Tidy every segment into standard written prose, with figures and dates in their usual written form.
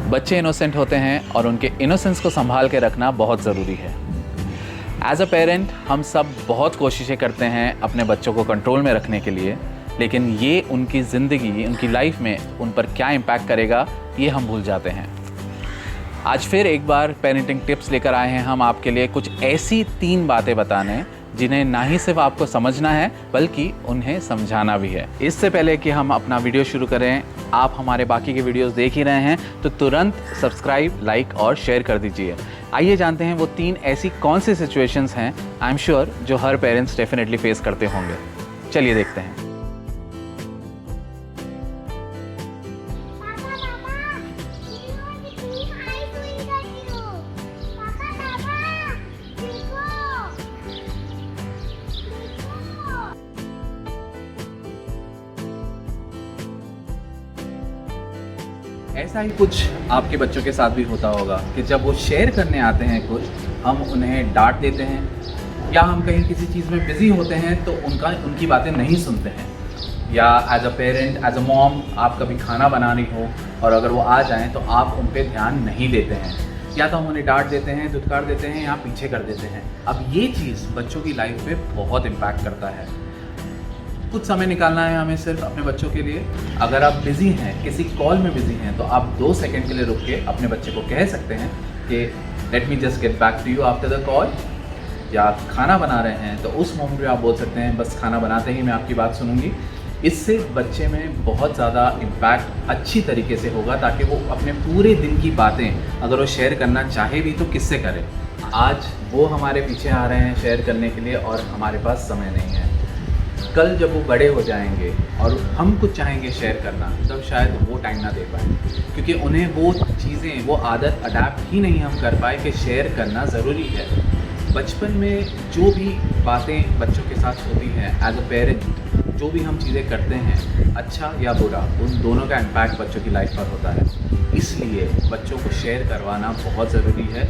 बच्चे इनोसेंट होते हैं और उनके इनोसेंस को संभाल के रखना बहुत ज़रूरी है। एज अ पेरेंट हम सब बहुत कोशिशें करते हैं अपने बच्चों को कंट्रोल में रखने के लिए, लेकिन ये उनकी ज़िंदगी, उनकी लाइफ में उन पर क्या इम्पैक्ट करेगा ये हम भूल जाते हैं। आज फिर एक बार पेरेंटिंग टिप्स लेकर आए हैं हम आपके लिए कुछ ऐसी 3 बातें बताने जिन्हें ना ही सिर्फ आपको समझना है बल्कि उन्हें समझाना भी है। इससे पहले कि हम अपना वीडियो शुरू करें, आप हमारे बाकी के वीडियोस देख ही रहे हैं तो तुरंत सब्सक्राइब, लाइक और शेयर कर दीजिए। आइए जानते हैं वो 3 ऐसी कौन सी सिचुएशंस हैं आई एम श्योर जो हर पेरेंट्स डेफिनेटली फेस करते होंगे। चलिए देखते हैं। ऐसा ही कुछ आपके बच्चों के साथ भी होता होगा कि जब वो शेयर करने आते हैं कुछ, हम उन्हें डांट देते हैं या हम कहीं किसी चीज़ में बिज़ी होते हैं तो उनकी बातें नहीं सुनते हैं। या as a parent, as a mom, आप कभी खाना बना रही हो और अगर वो आ जाएं तो आप उन पर ध्यान नहीं देते हैं, या तो हम उन्हें डांट देते हैं, धुतकार देते हैं या पीछे कर देते हैं। अब ये चीज़ बच्चों की लाइफ पे बहुत इम्पैक्ट करता है। कुछ समय निकालना है हमें सिर्फ अपने बच्चों के लिए। अगर आप बिज़ी हैं, किसी कॉल में बिज़ी हैं, तो आप 2 सेकंड के लिए रुक के अपने बच्चे को कह सकते हैं कि let me just get back to you after the call. या खाना बना रहे हैं तो उस मोमेंट में आप बोल सकते हैं बस खाना बनाते ही मैं आपकी बात सुनूंगी। इससे बच्चे में बहुत ज़्यादा इम्पैक्ट अच्छी तरीके से होगा, ताकि वो अपने पूरे दिन की बातें अगर वो शेयर करना चाहे भी तो किससे करे। आज वो हमारे पीछे आ रहे हैं शेयर करने के लिए और हमारे पास समय नहीं है। कल जब वो बड़े हो जाएंगे और हम कुछ चाहेंगे शेयर करना, तब शायद वो टाइम ना दे पाए, क्योंकि उन्हें वो चीज़ें, वो आदत अडैप्ट ही नहीं हम कर पाए कि शेयर करना ज़रूरी है। बचपन में जो भी बातें बच्चों के साथ होती हैं, एज अ पेरेंट जो भी हम चीज़ें करते हैं, अच्छा या बुरा, उन दोनों का इम्पैक्ट बच्चों की लाइफ पर होता है। इसलिए बच्चों को शेयर करवाना बहुत ज़रूरी है।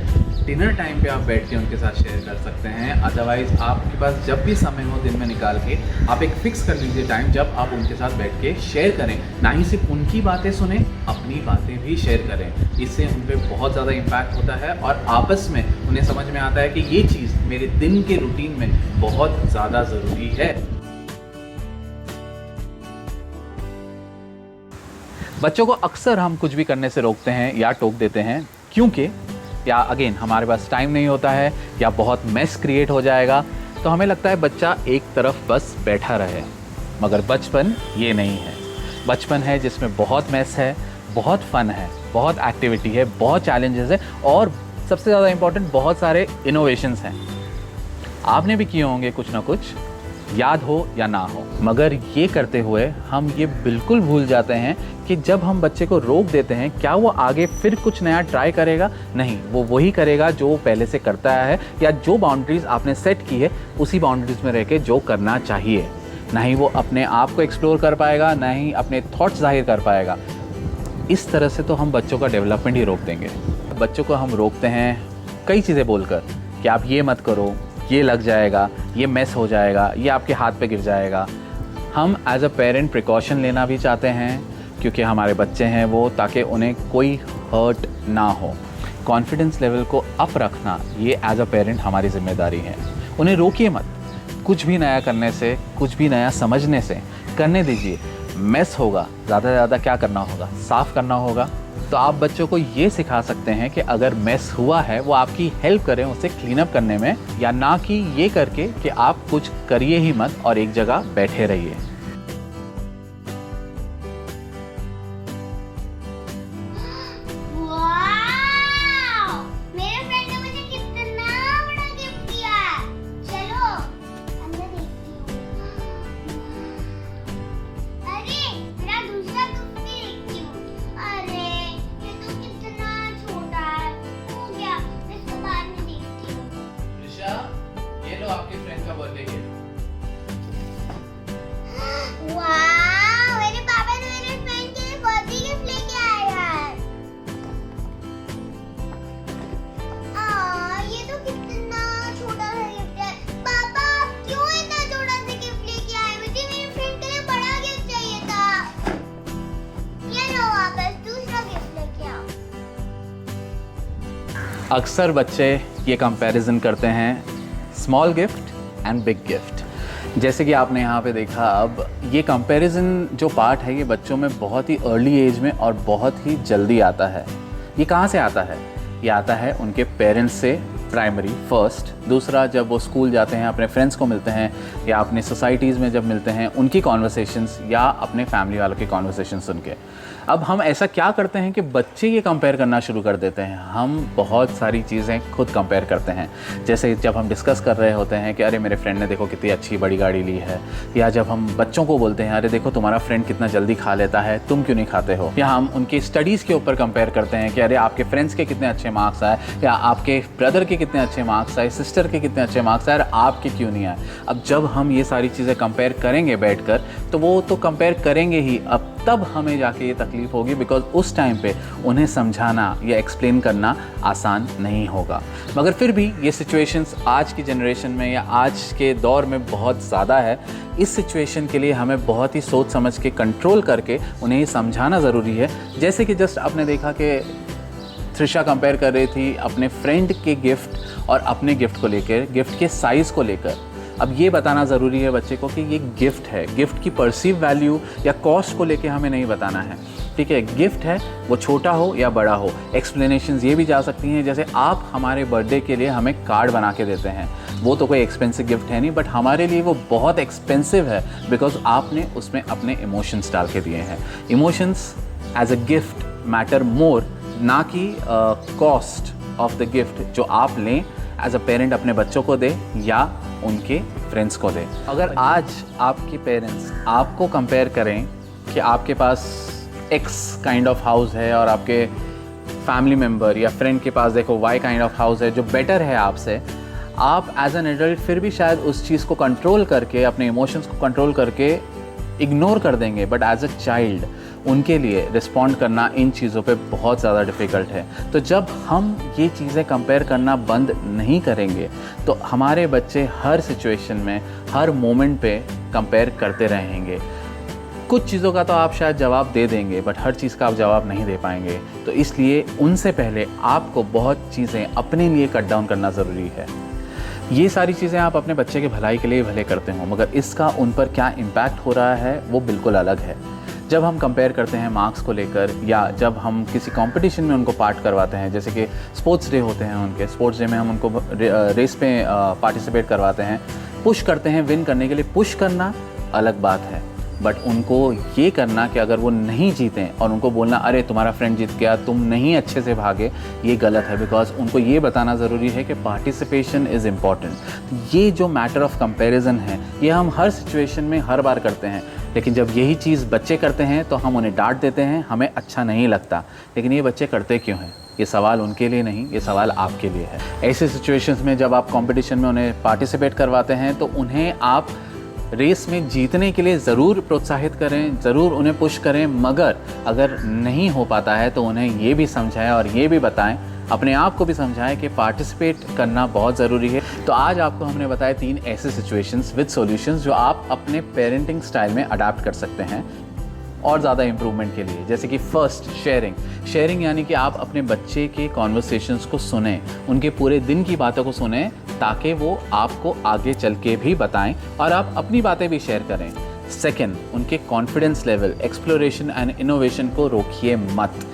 डिनर टाइम पे आप बैठ के उनके साथ शेयर कर सकते हैं। अदरवाइज़ आपके पास जब भी समय हो दिन में निकाल के आप एक फ़िक्स कर लीजिए टाइम जब आप उनके साथ बैठ के शेयर करें। ना ही सिर्फ उनकी बातें सुने, अपनी बातें भी शेयर करें। इससे उन पर बहुत ज़्यादा इम्पैक्ट होता है और आपस में उन्हें समझ में आता है कि ये चीज़ मेरे दिन के रूटीन में बहुत ज़्यादा ज़रूरी है। बच्चों को अक्सर हम कुछ भी करने से रोकते हैं या टोक देते हैं, क्योंकि या अगेन हमारे पास टाइम नहीं होता है या बहुत मेस क्रिएट हो जाएगा, तो हमें लगता है बच्चा एक तरफ बस बैठा रहे। मगर बचपन ये नहीं है। बचपन है जिसमें बहुत मेस है, बहुत फ़न है, बहुत एक्टिविटी है, बहुत चैलेंजेस है और सबसे ज़्यादा इम्पॉर्टेंट बहुत सारे इनोवेशंस हैं। आपने भी किए होंगे कुछ ना कुछ, याद हो या ना हो। मगर ये करते हुए हम ये बिल्कुल भूल जाते हैं कि जब हम बच्चे को रोक देते हैं, क्या वो आगे फिर कुछ नया ट्राई करेगा? नहीं, वो वही करेगा जो वो पहले से करता है, या जो बाउंड्रीज़ आपने सेट की है उसी बाउंड्रीज़ में रह के जो करना चाहिए। ना ही वो अपने आप को एक्सप्लोर कर पाएगा, ना ही अपने थॉट्स जाहिर कर पाएगा। इस तरह से तो हम बच्चों का डेवलपमेंट ही रोक देंगे। बच्चों को हम रोकते हैं कई चीज़ें बोलकर कि आप ये मत करो, ये लग जाएगा, ये मेस हो जाएगा, ये आपके हाथ पे गिर जाएगा। हम एज अ पेरेंट प्रिकॉशन लेना भी चाहते हैं क्योंकि हमारे बच्चे हैं वो, ताकि उन्हें कोई हर्ट ना हो। कॉन्फिडेंस लेवल को अप रखना ये एज अ पेरेंट हमारी जिम्मेदारी है। उन्हें रोकिए मत, कुछ भी नया करने से, कुछ भी नया समझने से करने दीजिए। मेस होगा, ज़्यादा से ज़्यादा क्या करना होगा, साफ़ करना होगा। तो आप बच्चों को ये सिखा सकते हैं कि अगर मेस हुआ है वो आपकी हेल्प करें उसे क्लीन अप करने में, या ना कि ये करके कि आप कुछ करिए ही मत और एक जगह बैठे रहिए। आपके फ्रेंड का बर्थडे गिफ्ट। वाह, मेरे पापा ने मेरे फ्रेंड के लिए बर्थडे गिफ्ट लेके आए हैं। ये तो कितना छोटा सा गिफ्ट है। पापा आप क्यों इतना छोटा सा गिफ्ट लेके आए? मुझे मेरे फ्रेंड के लिए बड़ा गिफ्ट चाहिए था। ये लो वापस दूसरा गिफ्ट लेके आओ। अक्सर बच्चे ये कंपैरिजन करते हैं small gift and big gift. जैसे कि आपने यहाँ पे देखा, अब ये कंपैरिजन जो पार्ट है ये बच्चों में बहुत ही अर्ली एज में और बहुत ही जल्दी आता है। ये कहाँ से आता है? ये आता है उनके पेरेंट्स से, प्राइमरी फर्स्ट। दूसरा, जब वो स्कूल जाते हैं, अपने फ्रेंड्स को मिलते हैं या अपने सोसाइटीज़ में जब मिलते हैं उनकी कॉन्वर्सेशंस या अपने फैमिली वालों की कॉन्वर्सेशन सुन के। अब हम ऐसा क्या करते हैं कि बच्चे ये कंपेयर करना शुरू कर देते हैं। हम बहुत सारी चीज़ें खुद कंपेयर करते हैं। जैसे जब हम डिस्कस कर रहे होते हैं कि अरे मेरे फ्रेंड ने देखो कितनी अच्छी बड़ी गाड़ी ली है, या जब हम बच्चों को बोलते हैं अरे देखो तुम्हारा फ्रेंड कितना जल्दी खा लेता है, तुम क्यों नहीं खाते हो, या हम उनकी स्टडीज़ के ऊपर कंपेयर करते हैं कि अरे आपके फ्रेंड्स के कितने अच्छे मार्क्स आए, या आपके ब्रदर के कितने अच्छे मार्क्स आए, सिस्टर के कितने अच्छे मार्क्स आए, आपके क्यों नहीं आए। अब जब हम ये सारी चीज़ें कंपेयर करेंगे बैठकर, तो वो तो कंपेयर करेंगे ही, अब तब हमें जाके ये तकलीफ़ होगी, बिकॉज उस टाइम पे उन्हें समझाना या एक्सप्लेन करना आसान नहीं होगा। मगर फिर भी ये सिचुएशंस आज की जनरेशन में या आज के दौर में बहुत ज़्यादा है। इस सिचुएशन के लिए हमें बहुत ही सोच समझ के कंट्रोल करके उन्हें समझाना ज़रूरी है। जैसे कि जस्ट आपने देखा कि त्रिशा कंपेयर कर रही थी अपने फ्रेंड के गिफ्ट और अपने गिफ्ट को लेकर, गिफ्ट के साइज़ को लेकर। अब ये बताना ज़रूरी है बच्चे को कि ये गिफ्ट है, गिफ्ट की परसीव वैल्यू या कॉस्ट को लेके हमें नहीं बताना है, ठीक है। गिफ्ट है, वो छोटा हो या बड़ा हो। एक्सप्लेनेशंस ये भी जा सकती हैं, जैसे आप हमारे बर्थडे के लिए हमें कार्ड बना के देते हैं, वो तो कोई एक्सपेंसिव गिफ्ट है नहीं, बट हमारे लिए वो बहुत एक्सपेंसिव है बिकॉज आपने उसमें अपने इमोशंस डाल के दिए हैं। Emotions as a gift matter more, ना कि कॉस्ट ऑफ द गिफ्ट जो आप लें एज अ पेरेंट अपने बच्चों को दें या उनके फ्रेंड्स को दें। अगर आज आपके पेरेंट्स आपको कंपेयर करें कि आपके पास एक्स काइंड ऑफ हाउस है और आपके फैमिली मेम्बर या फ्रेंड के पास देखो वाई काइंड ऑफ हाउस है जो बेटर है आपसे, आप एज एन एडल्ट फिर भी शायद उस चीज़ को कंट्रोल करके, अपने इमोशंस को कंट्रोल करके इग्नोर कर देंगे, बट एज अ चाइल्ड उनके लिए रिस्पॉन्ड करना इन चीज़ों पे बहुत ज़्यादा डिफ़िकल्ट है। तो जब हम ये चीज़ें कंपेयर करना बंद नहीं करेंगे तो हमारे बच्चे हर सिचुएशन में, हर मोमेंट पे कंपेयर करते रहेंगे। कुछ चीज़ों का तो आप शायद जवाब दे देंगे, बट हर चीज़ का आप जवाब नहीं दे पाएंगे। तो इसलिए उनसे पहले आपको बहुत चीज़ें अपने लिए कट डाउन करना ज़रूरी है। ये सारी चीज़ें आप अपने बच्चे के भलाई के लिए भले करते हो, मगर इसका उन पर क्या इम्पैक्ट हो रहा है वो बिल्कुल अलग है। जब हम कंपेयर करते हैं मार्क्स को लेकर, या जब हम किसी कंपटीशन में उनको पार्ट करवाते हैं, जैसे कि स्पोर्ट्स डे होते हैं उनके, स्पोर्ट्स डे में हम उनको रेस पे पार्टिसिपेट करवाते हैं, पुश करते हैं विन करने के लिए। पुश करना अलग बात है, बट उनको ये करना कि अगर वो नहीं जीतें और उनको बोलना अरे तुम्हारा फ्रेंड जीत गया, तुम नहीं अच्छे से भागे, ये गलत है। बिकॉज उनको ये बताना ज़रूरी है कि पार्टिसिपेशन इज़ इम्पॉर्टेंट। ये जो मैटर ऑफ कंपैरिजन है ये हम हर सिचुएशन में हर बार करते हैं, लेकिन जब यही चीज़ बच्चे करते हैं तो हम उन्हें डांट देते हैं, हमें अच्छा नहीं लगता। लेकिन ये बच्चे करते क्यों हैं? ये सवाल उनके लिए नहीं, ये सवाल आपके लिए है। ऐसे सिचुएशंस में जब आप कंपटीशन में उन्हें पार्टिसिपेट करवाते हैं तो उन्हें आप रेस में जीतने के लिए ज़रूर प्रोत्साहित करें, ज़रूर उन्हें पुश करें, मगर अगर नहीं हो पाता है तो उन्हें ये भी समझाएं और ये भी बताएं, अपने आप को भी समझाएं कि पार्टिसिपेट करना बहुत ज़रूरी है। तो आज आपको हमने बताए 3 ऐसे सिचुएशंस विद सॉल्यूशंस जो आप अपने पेरेंटिंग स्टाइल में अडाप्ट कर सकते हैं और ज़्यादा इम्प्रूवमेंट के लिए। जैसे कि फर्स्ट, शेयरिंग यानी कि आप अपने बच्चे के कॉन्वर्सेशंस को सुनें, उनके पूरे दिन की बातों को सुनें, ताकि वो आपको आगे चल के भी बताएं और आप अपनी बातें भी शेयर करें। सेकेंड, उनके confidence level, exploration and innovation को रोकिए मत।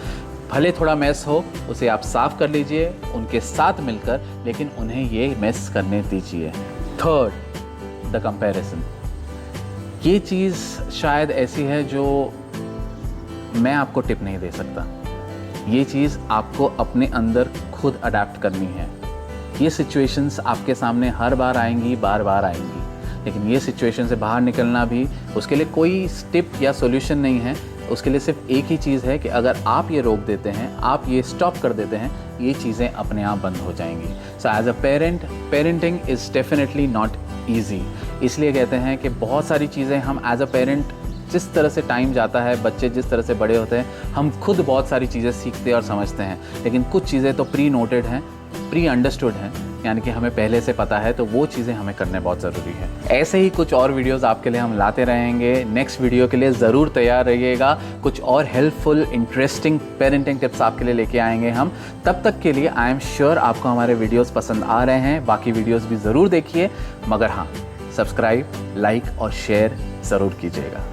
भले थोड़ा मेस हो, उसे आप साफ़ कर लीजिए उनके साथ मिलकर, लेकिन उन्हें ये मेस करने दीजिए। Third, the comparison. ये चीज़ शायद ऐसी है जो मैं आपको टिप नहीं दे सकता। ये चीज़ आपको अपने अंदर खुद अडेप्ट करनी है। ये सिचुएशंस आपके सामने हर बार आएंगी, बार बार आएंगी, लेकिन ये सिचुएशन से बाहर निकलना भी, उसके लिए कोई टिप या सॉल्यूशन नहीं है। उसके लिए सिर्फ एक ही चीज़ है कि अगर आप ये रोक देते हैं, आप ये स्टॉप कर देते हैं, ये चीज़ें अपने आप बंद हो जाएंगी। So as a parenting is definitely not easy. इसलिए कहते हैं कि बहुत सारी चीज़ें हम एज अ पेरेंट, जिस तरह से टाइम जाता है, बच्चे जिस तरह से बड़े होते हैं, हम खुद बहुत सारी चीज़ें सीखते और समझते हैं, लेकिन कुछ चीज़ें तो प्री नोटेड हैं, प्री अंडरस्टूड हैं, यानी कि हमें पहले से पता है, तो वो चीज़ें हमें करने बहुत ज़रूरी है। ऐसे ही कुछ और वीडियोस आपके लिए हम लाते रहेंगे। नेक्स्ट वीडियो के लिए ज़रूर तैयार रहिएगा। कुछ और हेल्पफुल इंटरेस्टिंग पेरेंटिंग टिप्स आपके लिए लेके आएंगे हम। तब तक के लिए आई एम श्योर आपको हमारे वीडियोस पसंद आ रहे हैं। बाकी वीडियोस भी ज़रूर देखिए, मगर हाँ, सब्सक्राइब, लाइक और शेयर ज़रूर कीजिएगा।